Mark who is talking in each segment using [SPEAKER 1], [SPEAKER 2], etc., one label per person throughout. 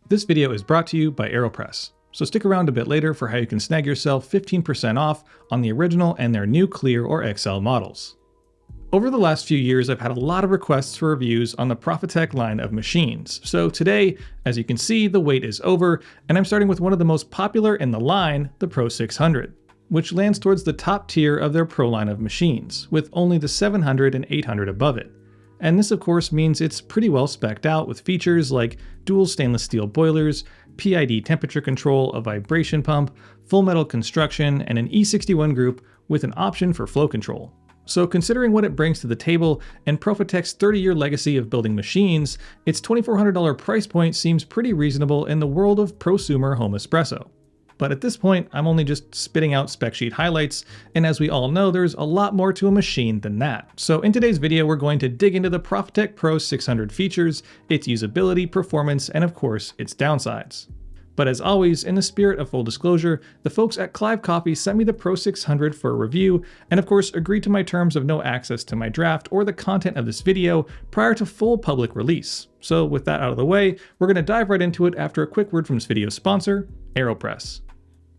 [SPEAKER 1] This video is brought to you by Aeropress, so stick around a bit later for how you can snag yourself 15% off on the original and their new Clear or XL models. Over the last few years, I've had a lot of requests for reviews on the Profitec line of machines, so today, as you can see, the wait is over, and I'm starting with one of the most popular in the line, the Pro 600, which lands towards the top tier of their Pro line of machines, with only the 700 and 800 above it. And this of course means it's pretty well spec'd out with features like dual stainless steel boilers, PID temperature control, a vibration pump, full metal construction, and an E61 group with an option for flow control. So considering what it brings to the table and Profitec's 30-year legacy of building machines, its $2,400 price point seems pretty reasonable in the world of prosumer home espresso. But at this point, I'm only just spitting out spec sheet highlights, and as we all know, there's a lot more to a machine than that. So in today's video, we're going to dig into the Profitec Pro 600 features, its usability, performance, and of course, its downsides. But as always, in the spirit of full disclosure, the folks at Clive Coffee sent me the Pro 600 for a review, and of course agreed to my terms of no access to my draft or the content of this video prior to full public release. So with that out of the way, we're going to dive right into it after a quick word from this video's sponsor, Aeropress.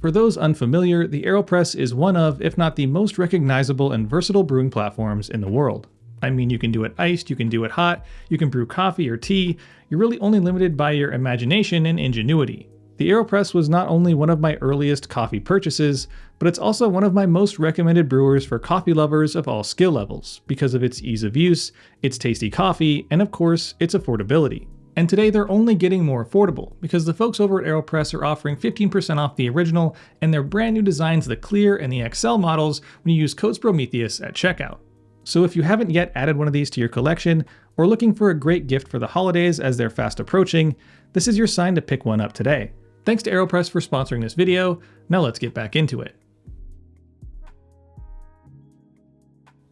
[SPEAKER 1] For those unfamiliar, the Aeropress is one of, if not the most recognizable and versatile brewing platforms in the world. I mean, you can do it iced, you can do it hot, you can brew coffee or tea, you're really only limited by your imagination and ingenuity. The Aeropress was not only one of my earliest coffee purchases, but it's also one of my most recommended brewers for coffee lovers of all skill levels, because of its ease of use, its tasty coffee, and of course, its affordability. And today they're only getting more affordable, because the folks over at Aeropress are offering 15% off the original and their brand new designs, the Clear and the XL models, when you use code Sprometheus at checkout. So if you haven't yet added one of these to your collection, or looking for a great gift for the holidays as they're fast approaching, this is your sign to pick one up today. Thanks to Aeropress for sponsoring this video. Now let's get back into it.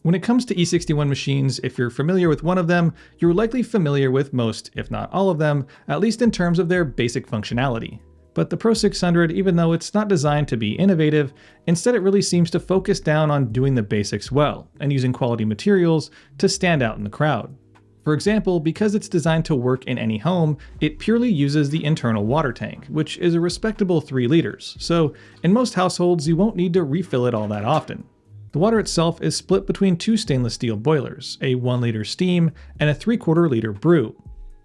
[SPEAKER 1] When it comes to E61 machines, if you're familiar with one of them, you're likely familiar with most, if not all of them, at least in terms of their basic functionality. But the Pro 600, even though it's not designed to be innovative, instead it really seems to focus down on doing the basics well, and using quality materials to stand out in the crowd. For example, because it's designed to work in any home, it purely uses the internal water tank, which is a respectable 3 liters, so in most households you won't need to refill it all that often. The water itself is split between 2 stainless steel boilers, a 1 liter steam and a 3/4 liter brew,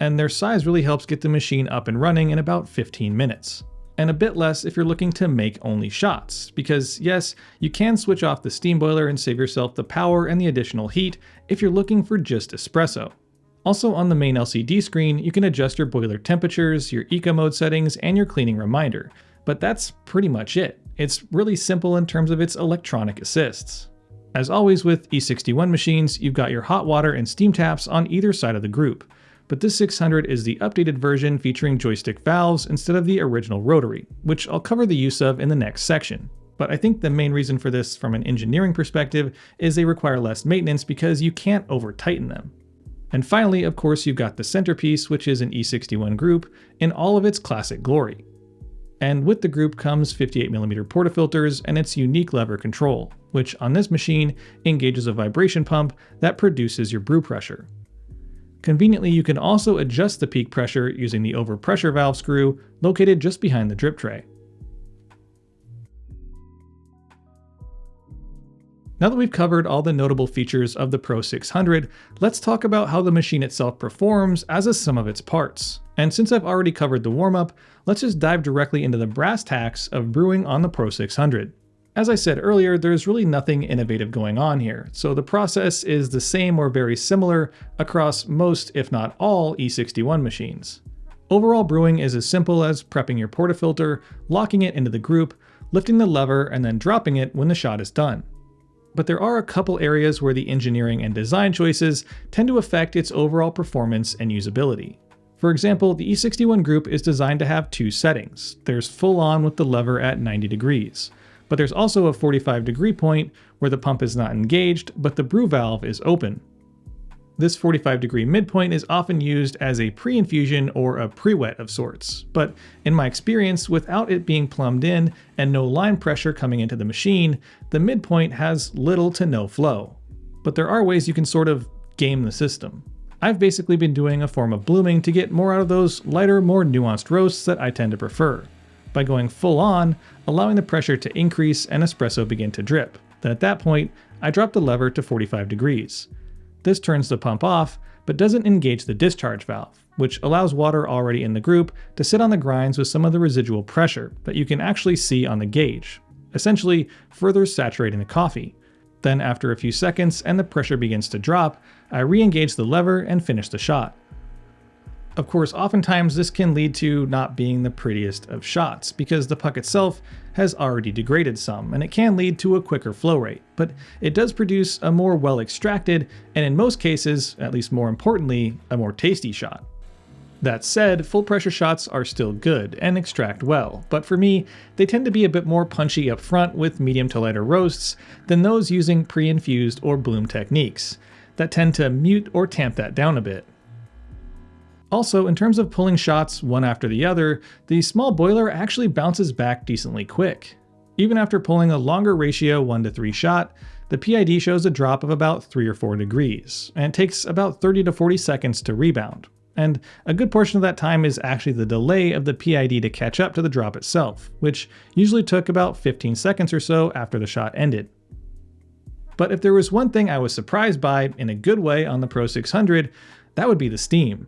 [SPEAKER 1] and their size really helps get the machine up and running in about 15 minutes. And a bit less if you're looking to make only shots, because yes, you can switch off the steam boiler and save yourself the power and the additional heat if you're looking for just espresso. Also on the main LCD screen, you can adjust your boiler temperatures, your eco mode settings, and your cleaning reminder, but that's pretty much it. It's really simple in terms of its electronic assists. As always with E61 machines, you've got your hot water and steam taps on either side of the group, but this 600 is the updated version featuring joystick valves instead of the original rotary, which I'll cover the use of in the next section. But I think the main reason for this from an engineering perspective is they require less maintenance because you can't over-tighten them. And finally, of course, you've got the centerpiece, which is an E61 group in all of its classic glory. And with the group comes 58mm portafilters and its unique lever control, which on this machine engages a vibration pump that produces your brew pressure. Conveniently, you can also adjust the peak pressure using the overpressure valve screw located just behind the drip tray. Now that we've covered all the notable features of the Pro 600, let's talk about how the machine itself performs as a sum of its parts. And since I've already covered the warm-up, let's just dive directly into the brass tacks of brewing on the Pro 600. As I said earlier, there's really nothing innovative going on here, so the process is the same or very similar across most, if not all, E61 machines. Overall brewing is as simple as prepping your portafilter, locking it into the group, lifting the lever, and then dropping it when the shot is done. But there are a couple areas where the engineering and design choices tend to affect its overall performance and usability. For example, the E61 group is designed to have 2 settings. There's full on with the lever at 90 degrees, but there's also a 45-degree point where the pump is not engaged, but the brew valve is open. This 45-degree midpoint is often used as a pre-infusion or a pre-wet of sorts, but in my experience, without it being plumbed in and no line pressure coming into the machine, the midpoint has little to no flow. But there are ways you can sort of game the system. I've basically been doing a form of blooming to get more out of those lighter, more nuanced roasts that I tend to prefer, by going full on, allowing the pressure to increase and espresso begin to drip. Then at that point, I drop the lever to 45 degrees. This turns the pump off, but doesn't engage the discharge valve, which allows water already in the group to sit on the grinds with some of the residual pressure that you can actually see on the gauge, essentially further saturating the coffee. Then after a few seconds and the pressure begins to drop, I re-engage the lever and finish the shot. Of course, oftentimes this can lead to not being the prettiest of shots because the puck itself has already degraded some, and it can lead to a quicker flow rate, but it does produce a more well extracted, and in most cases, at least more importantly, a more tasty shot. That said, full pressure shots are still good and extract well, but for me, they tend to be a bit more punchy up front with medium to lighter roasts than those using pre-infused or bloom techniques that tend to mute or tamp that down a bit. Also, in terms of pulling shots one after the other, the small boiler actually bounces back decently quick. Even after pulling a longer ratio 1:3 shot, the PID shows a drop of about 3 or 4 degrees, and it takes about 30 to 40 seconds to rebound. And a good portion of that time is actually the delay of the PID to catch up to the drop itself, which usually took about 15 seconds or so after the shot ended. But if there was one thing I was surprised by, in a good way, on the Pro 600, that would be the steam.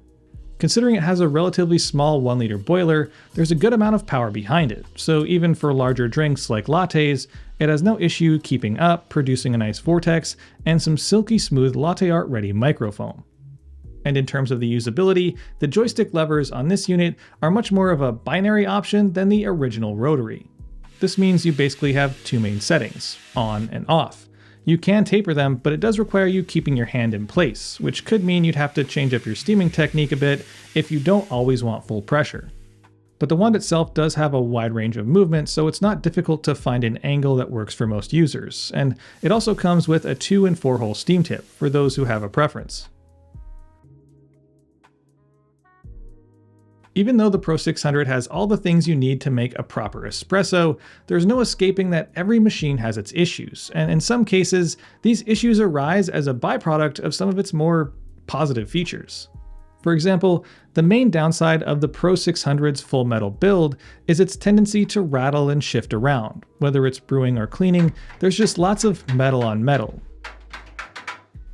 [SPEAKER 1] Considering it has a relatively small 1-liter boiler, there's a good amount of power behind it, so even for larger drinks like lattes, it has no issue keeping up, producing a nice vortex, and some silky smooth latte art ready microfoam. And in terms of the usability, the joystick levers on this unit are much more of a binary option than the original rotary. This means you basically have two main settings, on and off. You can taper them, but it does require you keeping your hand in place, which could mean you'd have to change up your steaming technique a bit if you don't always want full pressure. But the wand itself does have a wide range of movement, so it's not difficult to find an angle that works for most users, and it also comes with a 2- and 4-hole steam tip for those who have a preference. Even though the Pro 600 has all the things you need to make a proper espresso, there's no escaping that every machine has its issues, and in some cases, these issues arise as a byproduct of some of its more positive features. For example, the main downside of the Pro 600's full metal build is its tendency to rattle and shift around. Whether it's brewing or cleaning, there's just lots of metal on metal.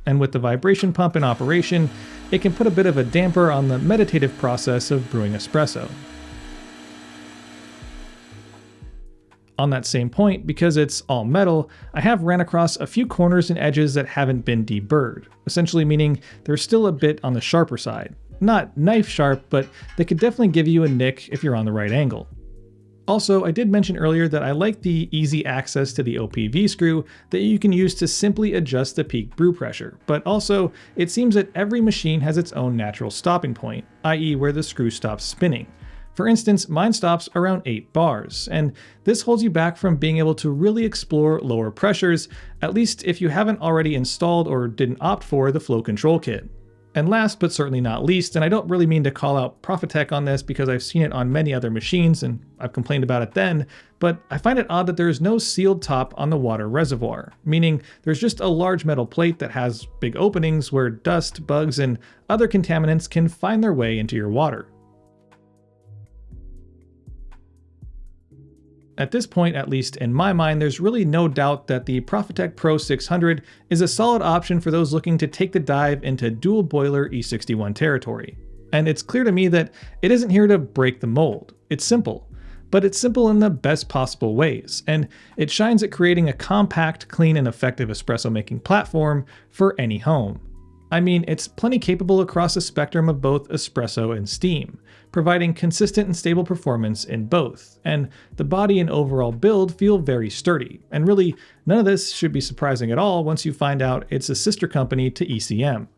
[SPEAKER 1] And with the vibration pump in operation, it can put a bit of a damper on the meditative process of brewing espresso. On that same point, because it's all metal, I have ran across a few corners and edges that haven't been deburred, essentially meaning they're still a bit on the sharper side. Not knife sharp, but they could definitely give you a nick if you're on the right angle. Also, I did mention earlier that I like the easy access to the OPV screw that you can use to simply adjust the peak brew pressure, but also it seems that every machine has its own natural stopping point, i.e. where the screw stops spinning. For instance, mine stops around 8 bars, and this holds you back from being able to really explore lower pressures, at least if you haven't already installed or didn't opt for the flow control kit. And last but certainly not least, and I don't really mean to call out Profitec on this because I've seen it on many other machines and I've complained about it then, but I find it odd that there's no sealed top on the water reservoir, meaning there's just a large metal plate that has big openings where dust, bugs, and other contaminants can find their way into your water. At this point, at least in my mind, there's really no doubt that the Profitec Pro 600 is a solid option for those looking to take the dive into dual boiler E61 territory. And it's clear to me that it isn't here to break the mold. It's simple, but it's simple in the best possible ways, and it shines at creating a compact, clean, and effective espresso making platform for any home. I mean, it's plenty capable across a spectrum of both espresso and steam, providing consistent and stable performance in both, and the body and overall build feel very sturdy, and really, none of this should be surprising at all once you find out it's a sister company to ECM.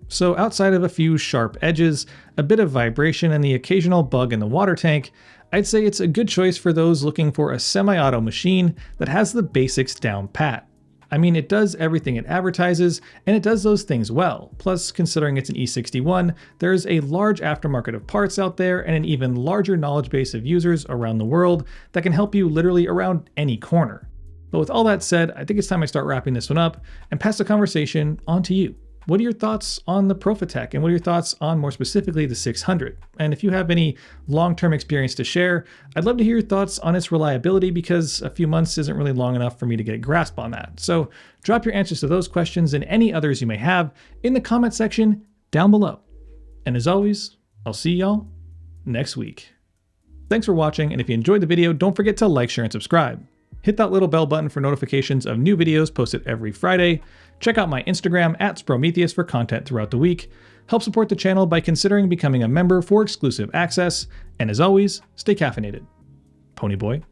[SPEAKER 1] So outside of a few sharp edges, a bit of vibration, and the occasional bug in the water tank, I'd say it's a good choice for those looking for a semi-auto machine that has the basics down pat. I mean, it does everything it advertises, and it does those things well. Plus, considering it's an E61, there's a large aftermarket of parts out there and an even larger knowledge base of users around the world that can help you literally around any corner. But with all that said, I think it's time I start wrapping this one up and pass the conversation on to you. What are your thoughts on the Profitec, and what are your thoughts on, more specifically, the 600? And if you have any long-term experience to share, I'd love to hear your thoughts on its reliability, because a few months isn't really long enough for me to get a grasp on that. So drop your answers to those questions and any others you may have in the comment section down below. And as always, I'll see y'all next week. Thanks for watching, and if you enjoyed the video, don't forget to like, share, and subscribe. Hit that little bell button for notifications of new videos posted every Friday. Check out my Instagram at Sprometheus for content throughout the week. Help support the channel by considering becoming a member for exclusive access. And as always, stay caffeinated. Ponyboy